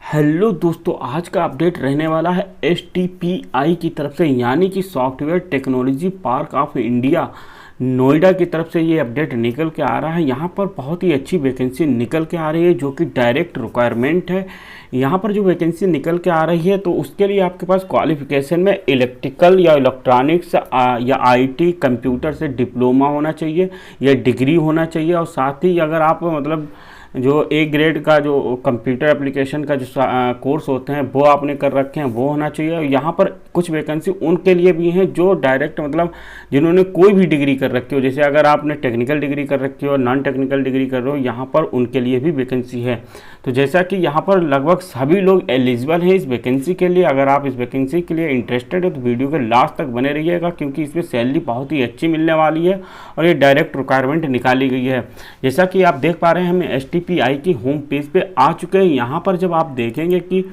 Hello दोस्तों, आज का अपडेट रहने वाला है STPI की तरफ से, यानी कि software technology park of India Noida की तरफ से ये अपडेट निकल के आ रहा है। यहाँ पर बहुत ही अच्छी वैकेंसी निकल के आ रही है जो कि डायरेक्ट रिक्वायरमेंट है। यहाँ पर जो वैकेंसी निकल के आ रही है तो उसके लिए आपके पास क्वालिफिकेशन में इलेक्ट्रिकल या इलेक्ट्रॉनिक्स या IT कंप्यूटर से डिप्लोमा होना चाहिए या डिग्री होना चाहिए। और साथ ही अगर आप जो A ग्रेड का जो कंप्यूटर एप्लीकेशन का जो कोर्स होते हैं वो आपने कर रखे हैं वो होना चाहिए। यहाँ पर कुछ वैकेंसी उनके लिए भी हैं जो डायरेक्ट जिन्होंने कोई भी डिग्री कर रखी हो, जैसे अगर आपने टेक्निकल डिग्री कर रखी हो, नॉन टेक्निकल डिग्री कर रहे हो, यहाँ पर उनके लिए भी वैकेंसी है। तो जैसा कि यहाँ पर लगभग सभी लोग एलिजिबल हैं इस वैकेंसी के लिए। अगर आप इस वैकेंसी के लिए इंटरेस्टेड है तो वीडियो के लास्ट तक बने रहिएगा, क्योंकि इसमें सैलरी बहुत ही अच्छी मिलने वाली है और ये डायरेक्ट रिक्वायरमेंट निकाली गई है। जैसा कि आप देख पा रहे हैं, हम STPI की होम पेज पे आ चुके हैं। यहाँ पर जब आप देखेंगे कि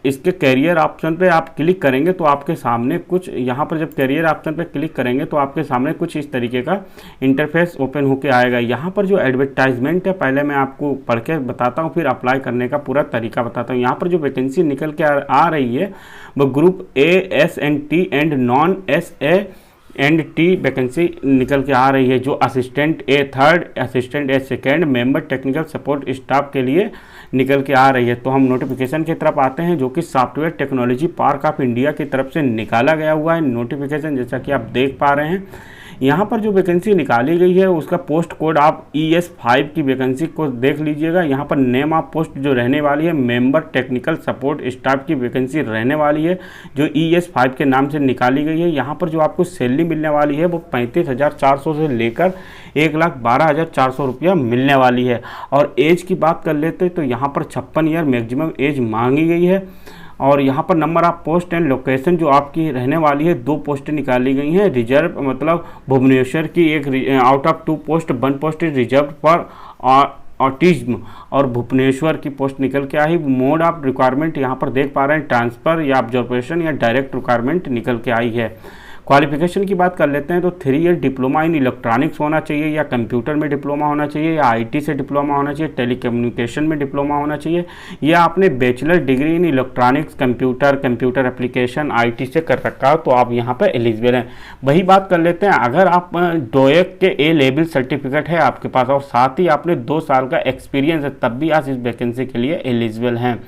इसके करियर ऑप्शन पे आप क्लिक करेंगे तो आपके सामने कुछ, यहाँ पर जब करियर ऑप्शन पे क्लिक करेंगे तो आपके सामने कुछ इस तरीके का इंटरफेस ओपन होके आएगा। यहाँ पर जो एडवर्टाइजमेंट है पहले मैं आपको पढ़ के बताता हूँ, फिर अप्लाई करने का पूरा तरीका बताता हूँ। यहाँ पर जो वैकेंसी निकल के आ रही है वो group A S&T and non S&T vacancy निकल के आ रही है, जो assistant A third, assistant A second, member technical support staff के लिए निकल के आ रही है। तो हम नोटिफिकेशन की तरफ आते हैं, जो कि software technology park of India की तरफ से निकाला गया हुआ है नोटिफिकेशन। जैसा कि आप देख पा रहे हैं, यहाँ पर जो वैकेंसी निकाली गई है उसका पोस्ट कोड आप ES5 की वैकेंसी को देख लीजिएगा। यहाँ पर नेम ऑफ पोस्ट जो रहने वाली है, मेंबर टेक्निकल सपोर्ट स्टाफ की वैकेंसी रहने वाली है, जो ES5 के नाम से निकाली गई है। यहाँ पर जो आपको सैलरी मिलने वाली है वो 35,400 से लेकर 1,12,400 रुपया मिलने वाली है। और एज की बात कर लेते तो यहाँ पर 56 ईयर मैक्सिमम एज मांगी गई है। और यहाँ पर number of post and location जो आपकी रहने वाली है, 2 पोस्टें निकाली गई हैं। रिजर्व भुवनेश्वर की एक, out of 2 post 1 post is reserve for autism, और भुवनेश्वर की पोस्ट निकल के आई। मोड ऑफ रिक्वायरमेंट यहाँ पर देख पा रहे हैं, ट्रांसफ़र या ऑब्जर्वेशन या डायरेक्ट रिक्वायरमेंट निकल के आई है। क्वालिफिकेशन की बात कर लेते हैं तो 3 ईयर डिप्लोमा इन इलेक्ट्रॉनिक्स होना चाहिए, या कंप्यूटर में डिप्लोमा होना चाहिए, या IT से डिप्लोमा होना चाहिए, टेलीकम्युनिकेशन में डिप्लोमा होना चाहिए, या आपने bachelor degree in electronics computer application IT से कर रखा हो तो आप यहाँ पर एलिजिबल हैं। वही बात कर लेते हैं, अगर आप DOEC के A लेवल सर्टिफिकेट है आपके पास और साथ ही आपने 2 साल का एक्सपीरियंस है, तब भी आप इस वैकेंसी के लिए एलिजिबल हैं।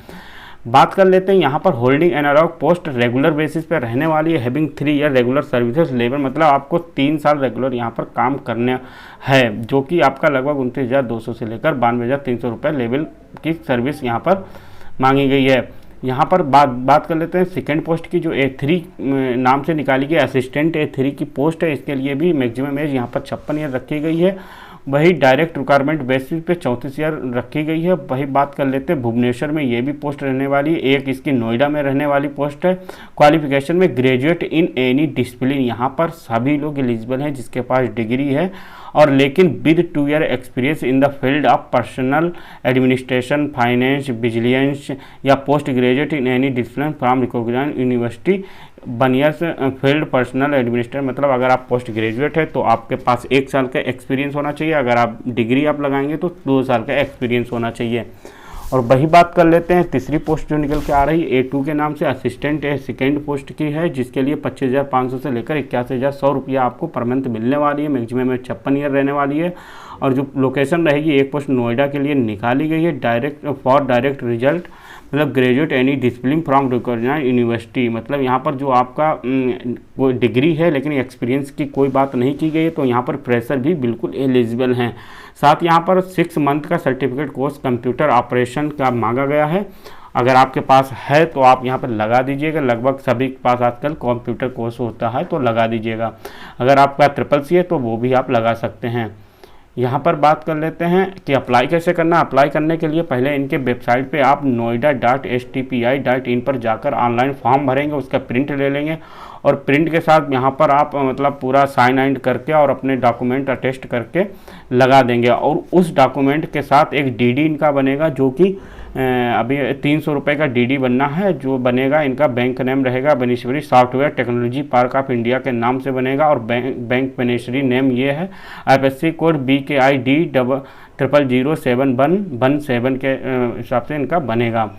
बात कर लेते हैं, यहाँ पर holding analogue post regular basis पर रहने वाली है, having 3 year regular services level, मतलब आपको 3 साल रेगुलर यहाँ पर काम करने है, जो कि आपका लगभग 29,200 से लेकर 92,300 रुपये लेवल की सर्विस यहाँ पर मांगी गई है। यहाँ पर बात कर लेते हैं सेकेंड पोस्ट की, जो A3 नाम से निकाली गई असिस्टेंट A3 की पोस्ट है। इसके लिए भी मैक्सिमम एज यहाँ पर 56 ईयर रखी गई है। वही डायरेक्ट रिक्वायरमेंट बेसिस पे 34 ईयर रखी गई है। वही बात कर लेते हैं, भुवनेश्वर में ये भी पोस्ट रहने वाली है, एक इसकी नोएडा में रहने वाली पोस्ट है। क्वालिफिकेशन में ग्रेजुएट इन एनी डिसिप्लिन, यहाँ पर सभी लोग एलिजिबल हैं जिसके पास डिग्री है, और लेकिन with 2 year experience in the field of personal administration, finance, vigilance, या post graduate in any discipline from recognised university 1 years field personal administrator, मतलब अगर आप पोस्ट ग्रेजुएट है तो आपके पास 1 साल का एक्सपीरियंस होना चाहिए, अगर आप डिग्री आप लगाएंगे तो 2 साल का एक्सपीरियंस होना चाहिए। और वही बात कर लेते हैं, तीसरी पोस्ट जो निकल के आ रही है A2 के नाम से असिस्टेंट A सेकेंड पोस्ट की है, जिसके लिए 25,500 से लेकर 81,100 रुपया आपको पर मंथ मिलने वाली है। मैक्सिमम में 56 ईयर रहने वाली है, और जो लोकेशन रहेगी, एक पोस्ट नोएडा के लिए निकाली गई है। डायरेक्ट रिजल्ट, मतलब graduate any discipline from recognised university, मतलब यहाँ पर जो आपका वो डिग्री है लेकिन एक्सपीरियंस की कोई बात नहीं की गई है, तो यहाँ पर फ्रेशर भी बिल्कुल एलिजिबल हैं। साथ यहाँ पर 6 मंथ का सर्टिफिकेट कोर्स कंप्यूटर ऑपरेशन का मांगा गया है। अगर आपके पास है तो आप यहाँ पर लगा दीजिएगा, लगभग सभी के पास आजकल कंप्यूटर कोर्स होता है तो लगा दीजिएगा। अगर आपका SSC है तो वो भी आप लगा सकते हैं। यहाँ पर बात कर लेते हैं कि अप्लाई कैसे करना। अप्लाई करने के लिए पहले इनके वेबसाइट पे आप noida.stpi.in पर जाकर ऑनलाइन फॉर्म भरेंगे, उसका प्रिंट ले लेंगे, और प्रिंट के साथ यहाँ पर आप पूरा साइन इन करके और अपने डॉक्यूमेंट अटेस्ट करके लगा देंगे। और उस डॉक्यूमेंट के साथ एक DD इनका बनेगा, जो कि अभी 300 रुपये का DD बनना है, जो बनेगा इनका बैंक नेम रहेगा beneficiary software technology park of India के नाम से बनेगा, और बैंक बेनिफिशियरी नेम ये है। IFSC कोड BKID 000717 के हिसाब से इनका बनेगा।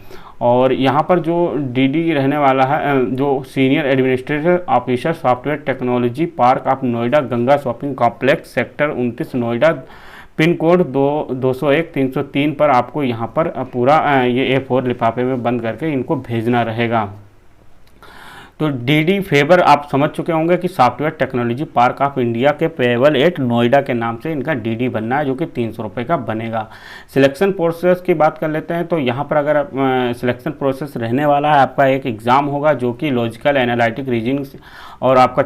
और यहाँ पर जो डीडी रहने वाला है, जो senior administrative officer software technology park of Noida, Ganga shopping complex, sector 29 Noida, pin code 201-303 पर आपको यहाँ पर पूरा ये A4 लिफाफे में बंद करके इनको भेजना रहेगा। तो डीडी फेवर आप समझ चुके होंगे कि software technology park of India के पेबल 8 नोएडा के नाम से इनका डीडी बनना है, जो कि 300 रुपये का बनेगा। सिलेक्शन प्रोसेस की बात कर लेते हैं। तो यहाँ पर अगर सिलेक्शन प्रोसेस रहने वाला है, आपका एक एग्ज़ाम होगा जो कि लॉजिकल एनालिटिक रीजनिंग, और आपका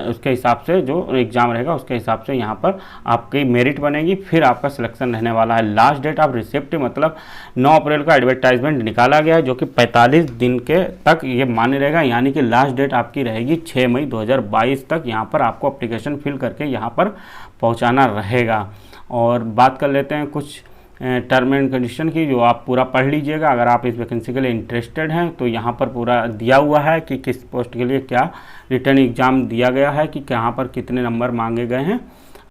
उसके हिसाब से जो एग्ज़ाम रहेगा उसके हिसाब से यहाँ पर आपकी मेरिट बनेगी, फिर आपका सिलेक्शन रहने वाला है। लास्ट डेट ऑफ रिसिप्ट मतलब 9 अप्रैल का एडवर्टाइजमेंट निकाला गया है, जो कि 45 दिन के तक ये मान्य रहेगा, यानी कि लास्ट डेट आपकी रहेगी 6 मई 2022 तक। यहाँ पर आपको एप्लीकेशन फिल करके यहाँ पर पहुँचाना रहेगा। और बात कर लेते हैं कुछ टर्म एंड कंडीशन की, जो आप पूरा पढ़ लीजिएगा अगर आप इस वैकेंसी के लिए इंटरेस्टेड हैं। तो यहाँ पर पूरा दिया हुआ है कि किस पोस्ट के लिए क्या रिटर्न एग्ज़ाम दिया गया है, कि कहाँ पर कितने नंबर मांगे गए हैं।